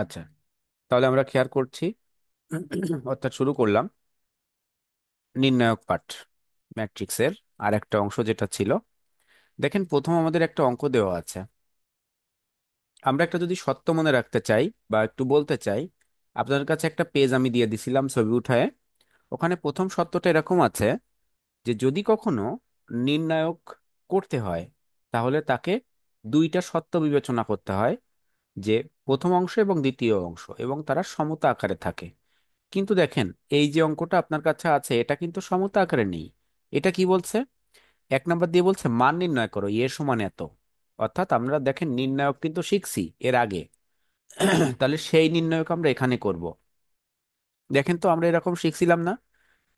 আচ্ছা, তাহলে আমরা খেয়াল করছি। অর্থাৎ শুরু করলাম নির্ণায়ক পাঠ ম্যাট্রিক্সের আর একটা অংশ যেটা ছিল। দেখেন, প্রথম আমাদের একটা অঙ্ক দেওয়া আছে। আমরা একটা যদি সত্য মনে রাখতে চাই বা একটু বলতে চাই, আপনাদের কাছে একটা পেজ আমি দিয়ে দিছিলাম ছবি উঠায়। ওখানে প্রথম সত্যটা এরকম আছে যে যদি কখনো নির্ণায়ক করতে হয় তাহলে তাকে দুইটা সত্য বিবেচনা করতে হয়, যে প্রথম অংশ এবং দ্বিতীয় অংশ, এবং তারা সমতা আকারে থাকে। কিন্তু দেখেন, এই যে অঙ্কটা আপনার কাছে আছে এটা কিন্তু সমতা আকারে নেই। এটা কি বলছে? এক নাম্বার দিয়ে বলছে মান নির্ণয় করো, এর সমান এত। অর্থাৎ আমরা দেখেন নির্ণায়ক কিন্তু শিখছি এর আগে। তাহলে সেই নির্ণায়ক আমরা এখানে করব। দেখেন তো, আমরা এরকম শিখছিলাম না?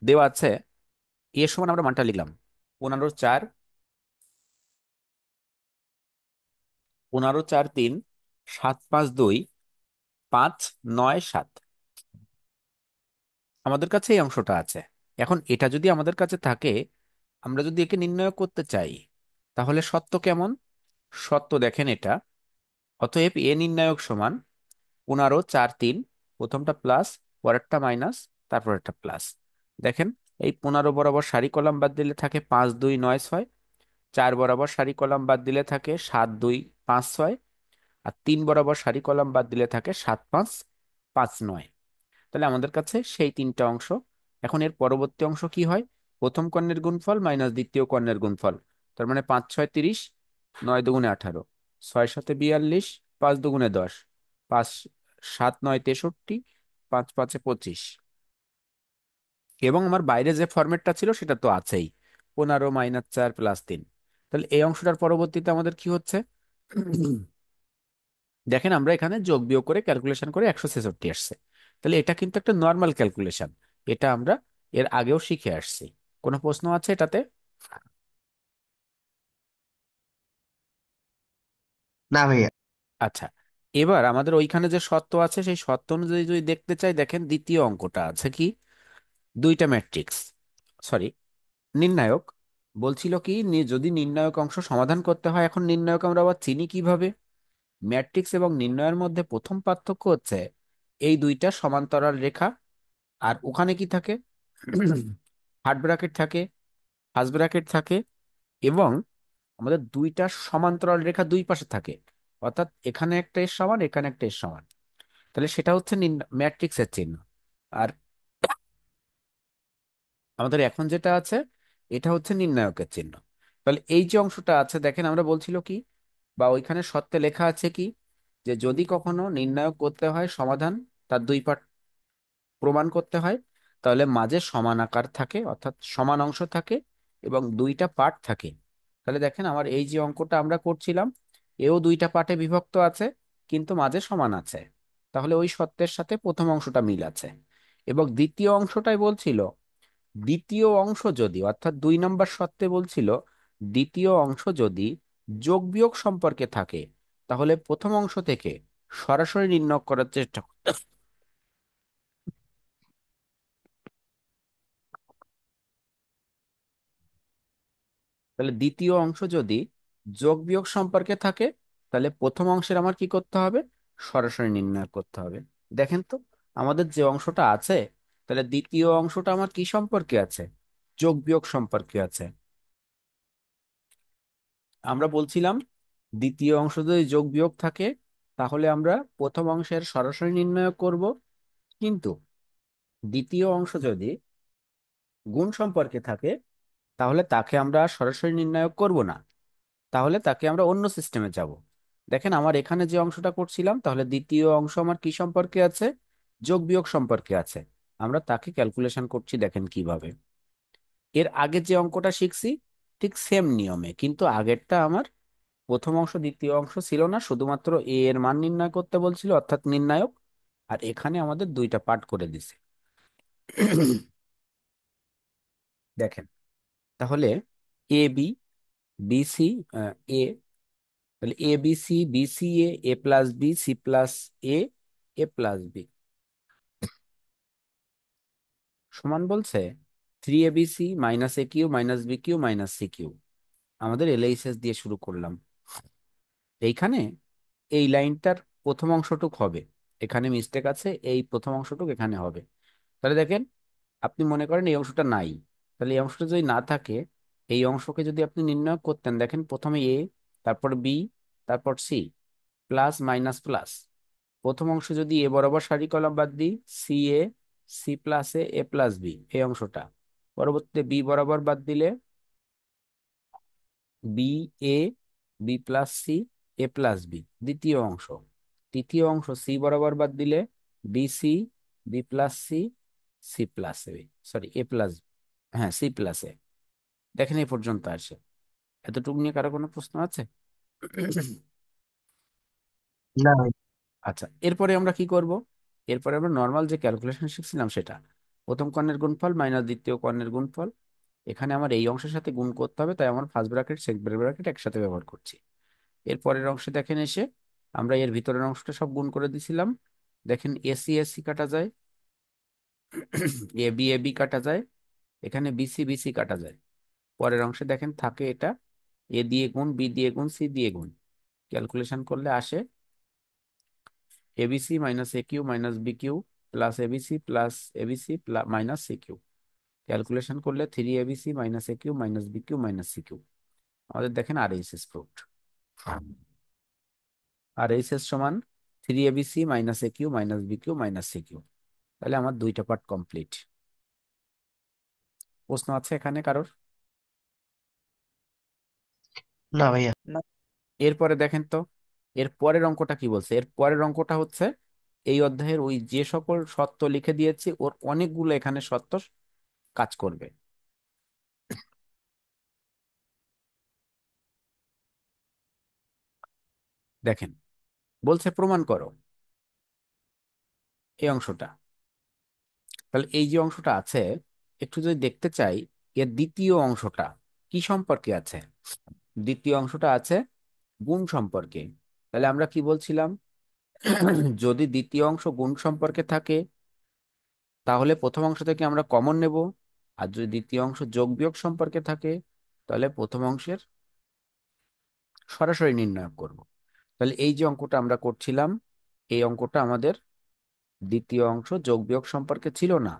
দেওয়া আছে এর সমান, আমরা মানটা লিখলাম 15 4, 15 4 3, 7 5 2, 5 9 7। আমাদের কাছে এই অংশটা আছে। এখন এটা যদি আমাদের কাছে থাকে, আমরা যদি একে নির্ণয় করতে চাই, তাহলে সত্য কেমন? সত্য দেখেন এটা। অতএব এ নির্ণায়ক সমান 15 4 3, প্রথমটা প্লাস, পরেরটা মাইনাস, তারপর একটা প্লাস। দেখেন, এই 15 বরাবর সারি কলাম বাদ দিলে থাকে 5 2 9 6। 4 বরাবর সারি কলাম বাদ দিলে থাকে 7 2 5 6। আর 3 বরাবর সারি কলাম বাদ দিলে থাকে 7 5 5 9। তাহলে আমাদের কাছে সেই তিনটা অংশ। এখন এর পরবর্তী অংশ কি হয়? প্রথম কর্ণের গুণফল মাইনাস দ্বিতীয় কর্ণের গুণফল। তার মানে 5 6 30, 9 2 18, 6 7 42, 5 2 10, 5 7 9 63, 5 5 25। এবং আমার বাইরে যে ফরম্যাটটা ছিল সেটা তো আছেই, 15 - 4 + 3। তাহলে এই অংশটার পরবর্তীতে আমাদের কি হচ্ছে? দেখেন, আমরা এখানে যোগ বিয়োগ করে ক্যালকুলেশন করে 166 আসছে। তাহলে এটা কিন্তু একটা নর্মাল ক্যালকুলেশন। এটা আমরা এর আগেও শিখে আসছি। কোনো প্রশ্ন আছে এটাতে? না ভাইয়া। আচ্ছা, এবার আমাদের ওইখানে যে সত্য আছে সেই সত্য অনুযায়ী যদি দেখতে চাই, দেখেন দ্বিতীয় অঙ্কটা আছে কি, দুইটা ম্যাট্রিক্স, সরি, নির্ণায়ক। বলছিল কি, যদি নির্ণায়ক অংশ সমাধান করতে হয়, এখন নির্ণায়ক আমরা আবার চিনি কিভাবে? ম্যাট্রিক্স এবং নির্ণয়ের মধ্যে প্রথম পার্থক্য হচ্ছে এই দুইটা সমান্তরাল রেখা। আর ওখানে কি থাকে? হার্ড ব্র্যাকেট থাকে, ফার্স্ট ব্র্যাকেট থাকে, এবং আমাদের দুইটা সমান্তরাল রেখা দুই পাশে থাকে। অর্থাৎ এখানে একটা এর সমান, এখানে একটা এর সমান। তাহলে সেটা হচ্ছে ম্যাট্রিক্সের চিহ্ন। আর আমাদের এখন যেটা আছে এটা হচ্ছে নির্ণায়কের চিহ্ন। তাহলে এই যে অংশটা আছে, দেখেন আমরা বলছিল কি, বা ওইখানে সত্যে লেখা আছে কি, যে যদি কখনো নির্ণায়ক করতে হয় সমাধান, তার দুই পাট প্রমাণ করতে হয়, তাহলে মাঝে সমান আকার থাকে, অর্থাৎ সমান অংশ থাকে, এবং দুইটা পার্ট থাকে। তাহলে দেখেন, আমার এই যে অঙ্কটা আমরা করছিলাম, এও দুইটা পার্টে বিভক্ত আছে, কিন্তু মাঝে সমান আছে। তাহলে ওই সত্যের সাথে প্রথম অংশটা মিল আছে। এবং দ্বিতীয় অংশটাই বলছিল, দ্বিতীয় অংশ যদি, অর্থাৎ 2 নম্বর সত্যে বলছিল, দ্বিতীয় অংশ যদি যোগ বিয়োগ সম্পর্কে থাকে, তাহলে প্রথম অংশ থেকে সরাসরি নির্ণয় করার চেষ্টা করতে। তাহলে দ্বিতীয় অংশ যদি যোগ বিয়োগ সম্পর্কে থাকে, তাহলে প্রথম অংশের আমার কি করতে হবে? সরাসরি নির্ণয় করতে হবে। দেখেন তো, আমাদের যে অংশটা আছে, তাহলে দ্বিতীয় অংশটা আমার কি সম্পর্কে আছে? যোগ বিয়োগ সম্পর্কে আছে। আমরা বলছিলাম দ্বিতীয় অংশ যদি যোগ বিয়োগ থাকে, তাহলে আমরা প্রথম অংশের সরাসরি নির্ণয় করব। কিন্তু দ্বিতীয় অংশ যদি গুণ সম্পর্কে থাকে, তাহলে তাকে আমরা আর সরাসরি নির্ণয় করব না। তাহলে তাকে আমরা অন্য সিস্টেমে যাব। দেখেন, আমার এখানে যে অংশটা করছিলাম, তাহলে দ্বিতীয় অংশ আমার কি সম্পর্কে আছে? যোগ বিয়োগ সম্পর্কে আছে। আমরা তাকে ক্যালকুলেশন করছি, দেখেন কিভাবে। এর আগে যে অঙ্কটা শিখছি ঠিক সেম নিয়মে, কিন্তু আগেরটা আমার প্রথম অংশ দ্বিতীয় অংশ ছিল না, শুধুমাত্র এ এর মান নির্ণয় করতে বলছিল, অর্থাৎ নির্ণায়ক। আর এখানে আমাদের দুইটা পার্ট করে দিছে। দেখেন, তাহলে A B, B C, A, তাহলে A B C, B C A, A plus B, C plus A, A plus B সমান বলছে 3 ABC minus A Q minus B Q minus C Q. আমাদের LHS দিয়ে শুরু করলাম। এইখানে এই লাইনটার প্রথম অংশটুক হবে এখানে মিস্টেক আছে, এই প্রথম অংশটুকু এখানে হবে। তাহলে দেখেন, আপনি মনে করেন এই অংশটা নাই, তাহলে এই অংশটা যদি না থাকে, এই অংশকে যদি আপনি নির্ণয় করতেন, দেখেন প্রথমে এ, তারপর বি, তারপর সি, প্লাস মাইনাস প্লাস। প্রথম অংশ যদি এ বরাবর সারি কলাম বাদ দিই, C A, C plus A, A plus B, এই অংশটা। পরবর্তীতে বি বরাবর বাদ দিলে B A, B plus C, A plus B, দ্বিতীয় অংশ। তৃতীয় অংশ সি বরাবর বাদ দিলে B C, B plus C, C plus A, sorry A plus, হ্যাঁ সি প্লাস এ। দেখেন এই পর্যন্ত আসে। এতটুকু নিয়ে কারো কোনো প্রশ্ন আছে? না ভাই। আচ্ছা, এরপরে আমরা কি করব? এরপরে আমরা নর্মাল যে ক্যালকুলেশন শিখছিলাম সেটা, প্রথম কর্ণের গুণফল মাইনাস দ্বিতীয় কর্ণের গুণফল। এখানে আমার এই অংশের সাথে গুণ করতে হবে, তাই আমার ফার্স্ট ব্র্যাকেট সেকেন্ড ব্র্যাকেট একসাথে ব্যবহার করছি। এর পরের অংশে দেখেন এসে আমরা এর ভিতরের অংশটা সব গুণ করে দিছিলাম। দেখেন এসি এসি কাটা যায়, এ বি এ বি কাটা যায়, এখানে বিসি বিসি কাটা যায়। পরের অংশে দেখেন থাকে এটা এ দিয়ে গুণ, বি দিয়ে গুণ, সি দিয়ে গুণ। ক্যালকুলেশন করলে আসে ABC minus A Q minus B Q plus ABC plus ABC minus C Q. Calculation করলে 3 ABC minus A Q minus B Q minus C Q. আমাদের দেখেন R H S proved. R H S সমান 3 ABC minus A Q minus B Q minus C Q. তাহলে আমার দুইটা part complete. প্রশ্ন আছে এখানে কারোর? না ভাইয়া। না। এরপরে দেখেন তো, এর পরের অঙ্কটা কি বলছে। এর পরের অঙ্কটা হচ্ছে এই অধ্যায়ের ওই যে সকল সত্য লিখে দিয়েছি ওর অনেকগুলো এখানে সত্য কাজ করবে। দেখেন, বলছে প্রমাণ করো এই অংশটা। তাহলে এই যে অংশটা আছে, একটু যদি দেখতে চাই এর দ্বিতীয় অংশটা কি সম্পর্কে আছে। দ্বিতীয় অংশটা আছে গুণ সম্পর্কে। তাহলে আমরা কি বলছিলাম, যদি দ্বিতীয় অংশ গুণ সম্পর্কে থাকে তাহলে প্রথম অংশ থেকে আমরা কমন নেব, আর যদি দ্বিতীয় অংশ যোগ বিয়োগ সম্পর্কে থাকে তাহলে প্রথম অংশের সরাসরি নির্ণয় করব। তাহলে এই যে অঙ্কটা আমরা করছিলাম, এই অঙ্কটা আমাদের দ্বিতীয় অংশ যোগ বিয়োগ সম্পর্কে ছিল না।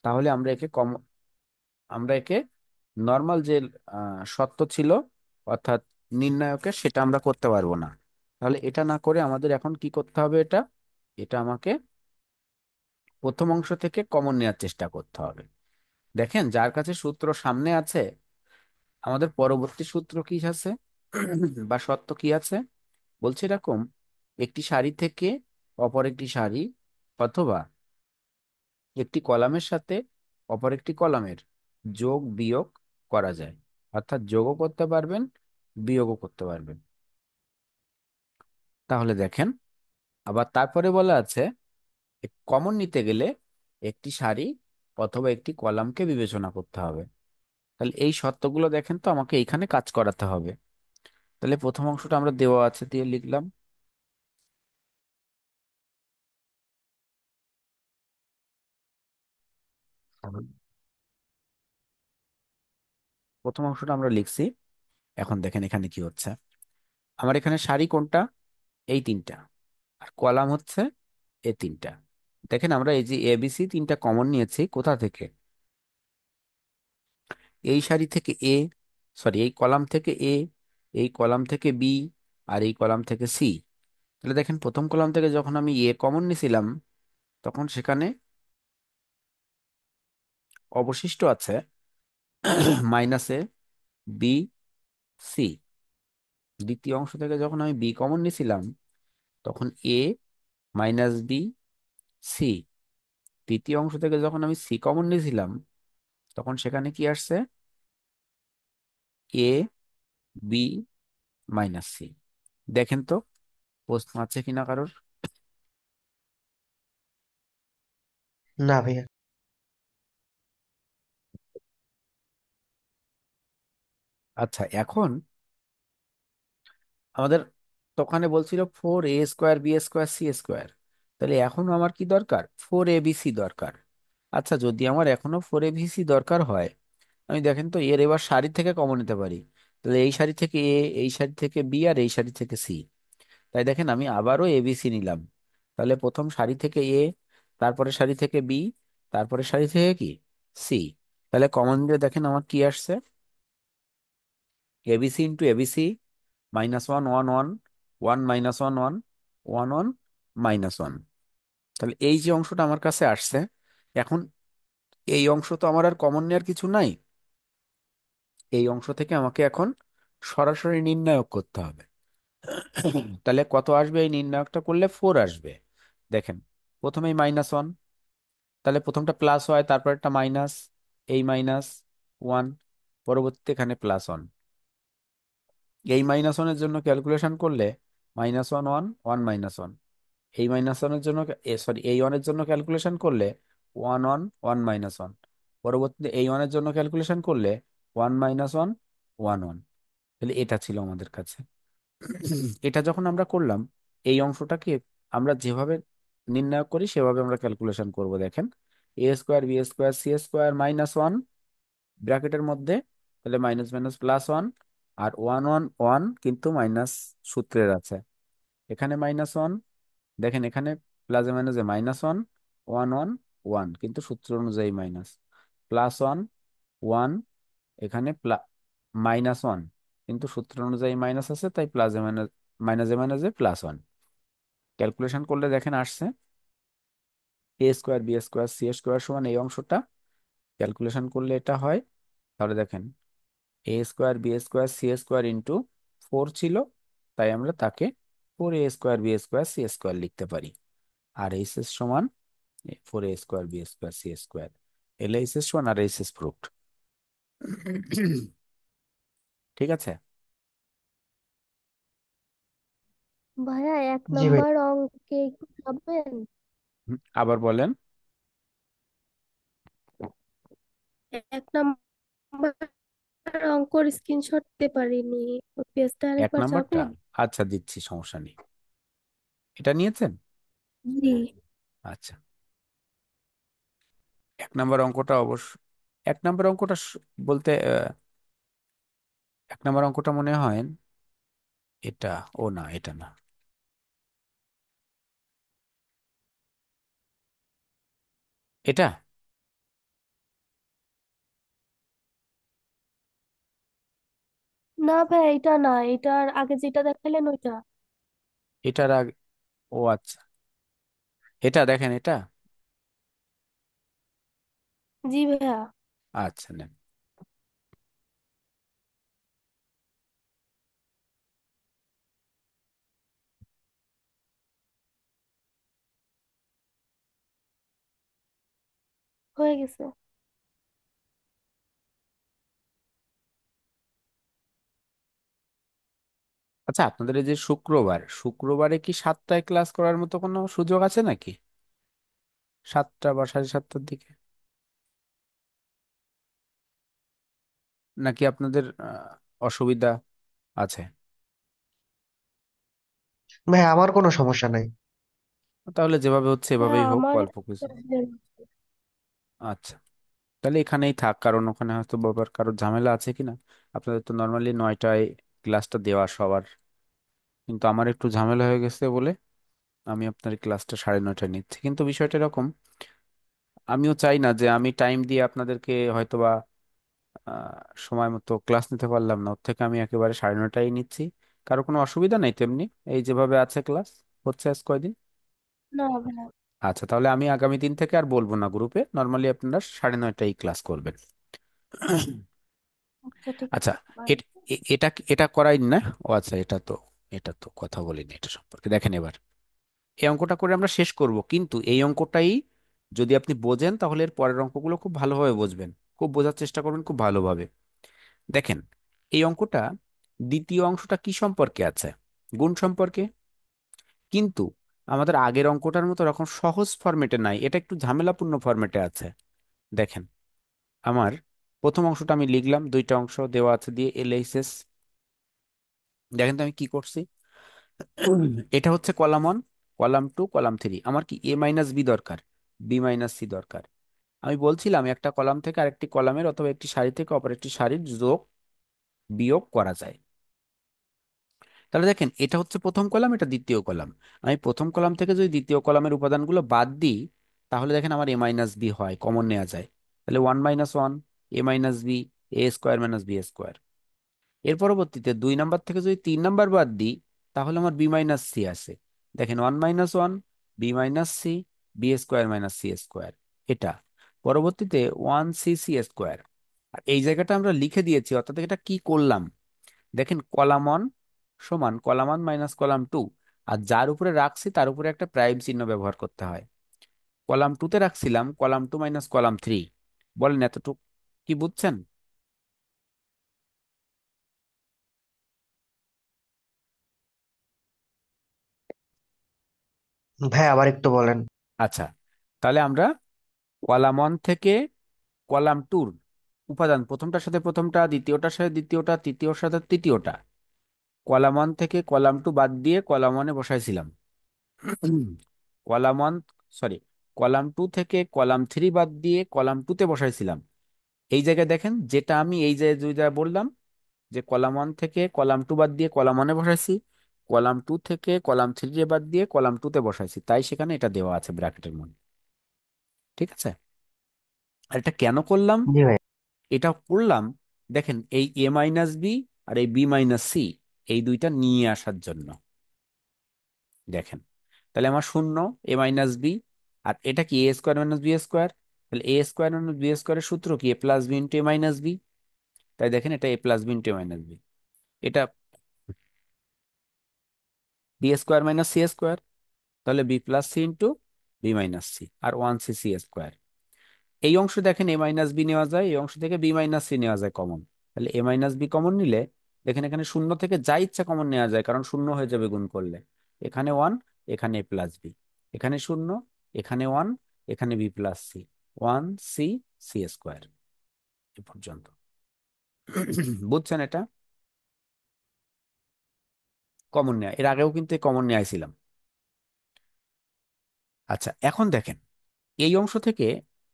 তাহলে আমরা একে নর্মাল যে সত্য ছিল অর্থাৎ নির্ণায়কের, সেটা আমরা করতে পারবো না। তাহলে এটা না করে আমাদের এখন কি করতে হবে, এটা এটা আমাকে প্রথম অংশ থেকে কমন নেওয়ার চেষ্টা করতে হবে। দেখেন যার কাছে সূত্র সামনে আছে, আমাদের পরবর্তী সূত্র কি আছে বা সত্য কি আছে, বলছে এরকম, একটি সারি থেকে অপর একটি সারি অথবা একটি কলামের সাথে অপর একটি কলামের যোগ বিয়োগ করা যায়। অর্থাৎ যোগও করতে পারবেন, বিয়োগও করতে পারবেন। তাহলে দেখেন, আবার তারপরে বলা আছে কমন নিতে গেলে একটি সারি অথবা একটি কলামকে বিবেচনা করতে হবে। তাহলে এই শর্তগুলো দেখেন তো আমাকে এইখানে কাজ করাতে হবে। তাহলে প্রথম অংশটা আমরা দেওয়া আছে দিয়ে লিখলাম। প্রথম অংশটা আমরা লিখছি। এখন দেখেন এখানে কি হচ্ছে, আমার এখানে সারি কোনটা, এই তিনটা, আর কলাম হচ্ছে এই তিনটা। দেখেন আমরা এই যে এবিসি তিনটা কমন নিয়েছি কোথা থেকে, এই সারি থেকে এ, সরি এই কলাম থেকে এ, এই কলাম থেকে বি, আর এই কলাম থেকে সি। তাহলে দেখেন প্রথম কলাম থেকে যখন আমি এ কমন নিয়েছিলাম তখন সেখানে অবশিষ্ট আছে মাইনাসে বি সি। দ্বিতীয় অংশ থেকে যখন আমি বি কমন নিয়েছিলাম তখন এ মাইনাস বি সি। তৃতীয় অংশ থেকে যখন আমি সি কমন নিয়েছিলাম তখন সেখানে কি আসছে, এ বি মাইনাস সি। দেখেন তো প্রশ্ন আছে কিনা কারোর? না ভাইয়া। আচ্ছা, এখন আমাদের তো ওখানে বলছিল 4 A² B² C²। তাহলে এখন আমার কি দরকার, 4 ABC দরকার। আচ্ছা, যদি আমার এখনো 4 ABC দরকার হয়, আমি দেখেন তো এর এবার সারি থেকে কমন নিতে পারি। তাহলে এই সারি থেকে এ, এই সারি থেকে বি, আর এই সারি থেকে সি। তাই দেখেন আমি আবারও ABC নিলাম। তাহলে প্রথম সারি থেকে এ, তারপরে সারি থেকে বি, তারপরে সারি থেকে কি সি। তাহলে কমন দিয়ে দেখেন আমার কি আসছে, এবিসি ইন্টু এবিসি, -1 1 1, 1 -1 1, 1 1, -1। তাহলে এই যে অংশটা আমার কাছে আসছে, এখন এই অংশ তো আমার আর কমন নেওয়ার কিছু নাই, এই অংশ থেকে আমাকে এখন সরাসরি নির্ণায়ক করতে হবে। তাহলে কত আসবে এই নির্ণায়কটা করলে? 4 আসবে। দেখেন, প্রথমেই -1, তাহলে প্রথমটা প্লাস হয়, তারপর একটা মাইনাস, এই -1, পরবর্তীতে এখানে +1। এই -1-এর জন্য ক্যালকুলেশন করলে -1 1 1 -1, এই -1-এর জন্য, সরি, এই 1-এর জন্য ক্যালকুলেশন করলে 1 1 1 -1, পরবর্তীতে এই 1-এর জন্য ক্যালকুলেশন করলে 1 -1 1 1। তাহলে এটা ছিল আমাদের কাছে। এটা যখন আমরা করলাম, এই অংশটাকে আমরা যেভাবে নির্ণয় করি সেভাবে আমরা ক্যালকুলেশন করব। দেখেন, a² b² c² -1 ব্র্যাকেটের মধ্যে, তাহলে মাইনাস মাইনাস +1, আর 1 1 1 কিন্তু মাইনাস সূত্রের আছে, এখানে -1, দেখেন এখানে প্লাসে মাইনাসে -1 1 1 1 কিন্তু সূত্র অনুযায়ী মাইনাস, +1 1, এখানে -1 কিন্তু সূত্র অনুযায়ী মাইনাস আছে, তাই প্লাসে মাইনাস, মাইনাসে +1। ক্যালকুলেশন করলে দেখেন আসছে a² b² c² এই অংশটা ক্যালকুলেশন করলে এটা হয়। তাহলে দেখেন, a² b² c² × 4 ছিল, তাই আমরা তাকে 4a² b² c² লিখতে পারি। আর এইচ সমান 4a² b² c², এল সমান আর এইচ প্রুফড। ঠিক আছে। ভাইয়া, এক জি ভাই। নাম্বার অঙ্কে একটু যাবেন? আবার বলেন। এক নাম্বার অঙ্কর স্ক্রিনশট দিতে পারিনি, ওই পেজটা এক আরেকবার নাম্বারটা, যাবেন? আচ্ছা দিচ্ছি, সমস্যা নেই। এটা নিয়েছেন? জি। আচ্ছা, এক নাম্বার অঙ্কটা অবশ্য, এক নাম্বার অঙ্কটা বলতে এক নাম্বার অঙ্কটা মনে হয় এটা, ও না, এটা না, এটা, না ভাই, এটা না, এটার আগে যেটা দেখালেন ওইটা। এটার আগে, ও আচ্ছা, এটা দেখেন এটা। জি ভাইয়া। আচ্ছা নেন। হয়ে গেছে। আচ্ছা, আপনাদের এই যে শুক্রবার, শুক্রবারে কি 7টায় ক্লাস করার মতো কোনো সুযোগ আছে নাকি? 7টা বা 7:30টার দিকে, নাকি আপনাদের অসুবিধা আছে? ভাই আমার কোনো সমস্যা নাই। তাহলে যেভাবে হচ্ছে হ্যাঁ, এভাবেই হোক, আমার অল্প কিছু। আচ্ছা, তাহলে এখানেই থাক, কারণ ওখানে হয়তো বাবার কারোর ঝামেলা আছে কিনা। আপনাদের তো নর্মালি 9টায় ক্লাসটা দেওয়া সবার, কিন্তু আমার একটু ঝামেলা হয়ে গেছে বলে আমি আপনার ক্লাসটা 9:30টায় নিচ্ছি। কিন্তু বিষয়টা এরকম, আমিও চাই না যে আমি টাইম দিয়ে আপনাদেরকে হয়তোবা সময় মতো ক্লাস নিতে পারলাম না, ওর থেকে আমি একেবারে 9:30টায় নিচ্ছি। কারো কোনো অসুবিধা নেই তেমনি, এই যেভাবে আছে ক্লাস হচ্ছে আজ কয়দিন। না ভাইয়া। আচ্ছা, তাহলে আমি আগামী দিন থেকে আর বলবো না গ্রুপে, নর্মালি আপনারা 9:30টায় ক্লাস করবেন। আচ্ছা, ঠিক আচ্ছা, আছে, bye। এটা এটা করাই না? ও আচ্ছা, এটা তো কথা বলিনি এটা সম্পর্কে। দেখেন এবার এই অঙ্কটা করে আমরা শেষ করব, কিন্তু এই অঙ্কটাই যদি আপনি বোঝেন তাহলে এর পরের অঙ্কগুলো খুব ভালোভাবে বুঝবেন, খুব বোঝার চেষ্টা করবেন খুব ভালোভাবে। দেখেন, এই অঙ্কটা দ্বিতীয় অংশটা কি সম্পর্কে আছে? গুণ সম্পর্কে। কিন্তু আমাদের আগের অঙ্কটার মতো এরকম সহজ ফরম্যাটে নাই, এটা একটু ঝামেলাপূর্ণ ফরম্যাটে আছে। দেখেন, আমার প্রথম অংশটা আমি লিখলাম, দুইটা অংশ দেওয়া আছে দিয়ে এলএইচএস। দেখেন তো আমি কি করছি। এটা হচ্ছে কলাম 1, কলাম 2, কলাম 3। আমার কি a - b দরকার, b - c দরকার। আমি বলছিলাম একটা কলাম থেকে আরেকটি কলামের অথবা একটি সারি থেকে অপর একটি সারির যোগ বিয়োগ করা যায়। তাহলে দেখেন এটা হচ্ছে প্রথম কলাম, এটা দ্বিতীয় কলাম। আমি প্রথম কলাম থেকে যদি দ্বিতীয় কলামের উপাদানগুলো বাদ দিই, তাহলে দেখেন আমার এ মাইনাস বি হয়, কমন নেওয়া যায়। তাহলে 1 - 1, এ মাইনাস বি, এ স্কোয়ার মাইনাস বি স্কোয়ার। এর পরবর্তীতে 2 নাম্বার থেকে যদি 3 নাম্বার বাদ দিই, তাহলে আমার বি মাইনাস সি আছে। দেখেন 1 - 1, b minus c, b square minus C square. এটা পরবর্তীতে 1 c c স্কোয়ার। আর এই জায়গাটা আমরা লিখে দিয়েছি, অর্থাৎ এটা কি করলাম, দেখেন কলাম 1 সমান কলাম 1 মাইনাস কলাম 2। আর যার উপরে রাখছি তার উপরে একটা প্রাইম চিহ্ন ব্যবহার করতে হয়। কলাম 2-তে রাখছিলাম কলাম 2 মাইনাস কলাম 3। বলেন এতটুকু কি বুঝছেন? ভাই আবার একটু বলেন। আচ্ছা, তাহলে আমরা কলাম 1 থেকে কলাম 2-র উপাদান প্রথমটার সাথে প্রথমটা, দ্বিতীয়টার সাথে দ্বিতীয়টা, তৃতীয়র সাথে তৃতীয়টা, কলাম 1 থেকে কলাম 2 বাদ দিয়ে কলাম 1-এ বসাইছিলাম। কলাম 1, সরি, কলাম 2 থেকে কলাম 3 বাদ দিয়ে কলাম 2-তে বসাইছিলাম। এই জায়গায় দেখেন যেটা আমি এই যে দুই জায়গায় বললাম, যে কলাম 1 থেকে কলাম 2 বাদ দিয়ে কলাম 1-এ বসাইছি, কলাম 2 থেকে কলাম 3 বাদ দিয়ে কলাম 2-তে বসাইছি, তাই সেখানে এটা দেওয়া আছে ব্র্যাকেটের মধ্যে। ঠিক আছে? আর এটা কেন করলাম? জি ভাই। এটা করলাম, দেখেন এই এ মাইনাস বি আর এই বি মাইনাস সি, এই দুইটা নিয়ে আসার জন্য। দেখেন, তাহলে আমার শূন্য, এ মাইনাস বি, আর এটা কি A square minus B square. তাহলে এ স্কোয়ার মাইনাস বি স্কোয়ারের সূত্র কি? A plus B into A minus B. তাই দেখেন এটা A plus B into A minus B. এটা B square minus C square, তাহলে B plus C into B minus C, আর 1 c c স্কোয়ার। এই অংশ দেখেন এ মাইনাস বি নেওয়া যায়, এই অংশ থেকে বি মাইনাস সি নেওয়া যায় কমন। তাহলে এ মাইনাস বি কমন নিলে দেখেন এখানে শূন্য থেকে যা ইচ্ছা কমন নেওয়া যায়, কারণ শূন্য হয়ে যাবে গুণ করলে। এখানে 1, এখানে এ প্লাস বি, এখানে শূন্য, এখানে 1, এখানে B plus C, 1 c c square. এ পর্যন্ত বুঝছেন এটা? কমন নেয়া, এর আগেও কিন্তু কমন নিয়ে আইছিলাম। আচ্ছা, এখন দেখেন এই অংশ থেকে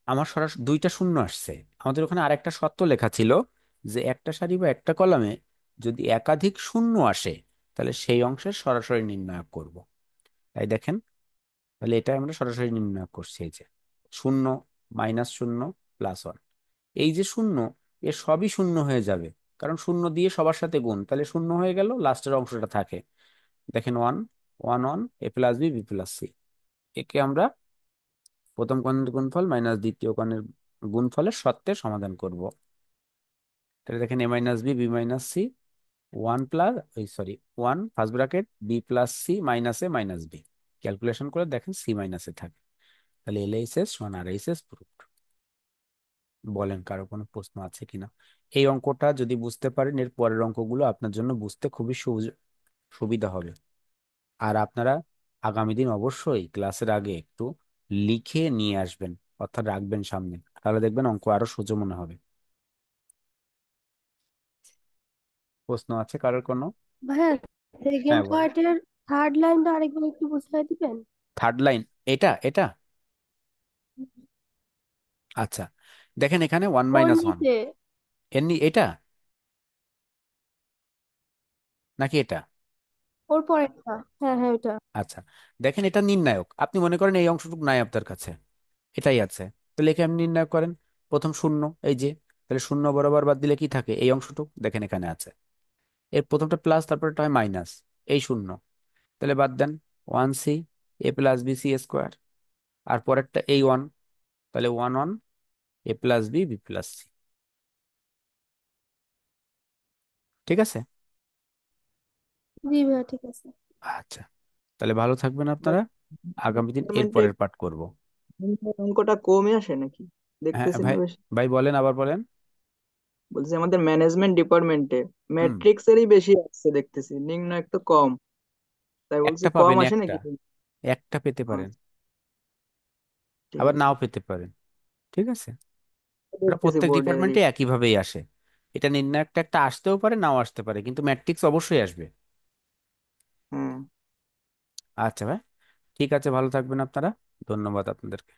আমার সরাসরি দুইটা শূন্য আসছে। আমাদের ওখানে আরেকটা শর্ত লেখা ছিল, যে একটা সারি বা একটা কলামে যদি একাধিক শূন্য আসে, তাহলে সেই অংশের সরাসরি নির্ণয় করব। তাই দেখেন, তাহলে এটা আমরা সরাসরি নির্ণয় করছি। এই যে শূন্য, -0, +1, এই যে শূন্য, এ সবই শূন্য হয়ে যাবে, কারণ শূন্য দিয়ে সবার সাথে গুণ, তাহলে শূন্য হয়ে গেল, লাস্টের অংশটা থাকে। দেখেন 1 1 1, A plus B, B plus C. একে আমরা প্রথম কর্ণের গুণফল মাইনাস দ্বিতীয় কর্ণের গুণফলের শর্তের সমাধান করব। তাহলে দেখেন A minus B, B minus C, 1 B plus C minus A minus B. Calculation করে দেখেন সি মাইনাসে থাকে। তাহলে LHS সমান RHS প্রুফড। বলেন কারো কোনো প্রশ্ন আছে কিনা? এই অঙ্কটা যদি বুঝতে পারেন, এর পরের অঙ্কগুলো আপনার জন্য বুঝতে খুবই সুবিধা হবে। আর আপনারা আগামী দিন অবশ্যই ক্লাসের আগে একটু লিখে নিয়ে আসবেন, অর্থাৎ রাখবেন সামনে, তাহলে দেখবেন অঙ্ক আরো সোজা মনে হবে। প্রশ্ন আছে কারোর কোনো? ভাইয়া, হ্যাঁ সেকেন্ড বলেন। পার্টের থার্ড লাইনটা আরেকবার একটু বুঝিয়ে দিবেন? থার্ড লাইন, এটা এটা আচ্ছা, দেখেন এখানে ওয়ান ওর মাইনাস ওয়ান নিচে, এটা নাকি এটা? ওর পরেরটা। হ্যাঁ হ্যাঁ, ওটা। আচ্ছা, দেখেন এটা নির্ণায়ক, আপনি মনে করেন এই অংশটুকু নাই আপনার কাছে, এটাই আছে, তাহলে একে আপনি নির্ণয় করেন। প্রথম শূন্য, এই যে, তাহলে শূন্য বরাবর বাদ দিলে কি থাকে? এই অংশটুকু দেখেন এখানে আছে। এর প্রথমটা প্লাস, তারপরটা হয় মাইনাস, এই শূন্য, তাহলে বাদ দেন 1 c, A plus B C square. আর পরেরটা এই 1, তাহলে 1 1, A plus B, B plus C. ঠিক আছে? জি ভাইয়া, ঠিক আছে। আচ্ছা, তাহলে ভালো থাকবেন ভাই, আপনারা। আগামী দিন এর ডিপার্টমেন্টে পরের পাঠ করব। অঙ্কটা কমই আসে নাকি? হ্যাঁ দেখতেছি না ভাই, বেশ। ভাই বলেন, আবার বলেন। বলছি আমাদের ম্যানেজমেন্ট ডিপার্টমেন্টে হুম, ম্যাট্রিক্সেরই বেশি আসছে দেখতেছি, নির্ণয় তো কম। তাই বলছি একটা কম পাবেন, আসে একটা নাকি? একটা পেতে পারেন, আচ্ছা, ঠিক আবার আছে। নাও পেতে পারেন। ঠিক আছে? ওটা দেখতেছি প্রত্যেক বোর্ডে। ডিপার্টমেন্টে একইভাবেই আসে। এটা নির্ণয় একটা একটা আসতেও পারে, নাও আসতে পারে, কিন্তু ম্যাট্রিক্স অবশ্যই আসবে। হ্যাঁ। আচ্ছা ভাই, ঠিক আছে, ভালো থাকবেন আপনারা। ধন্যবাদ আপনাদেরকে।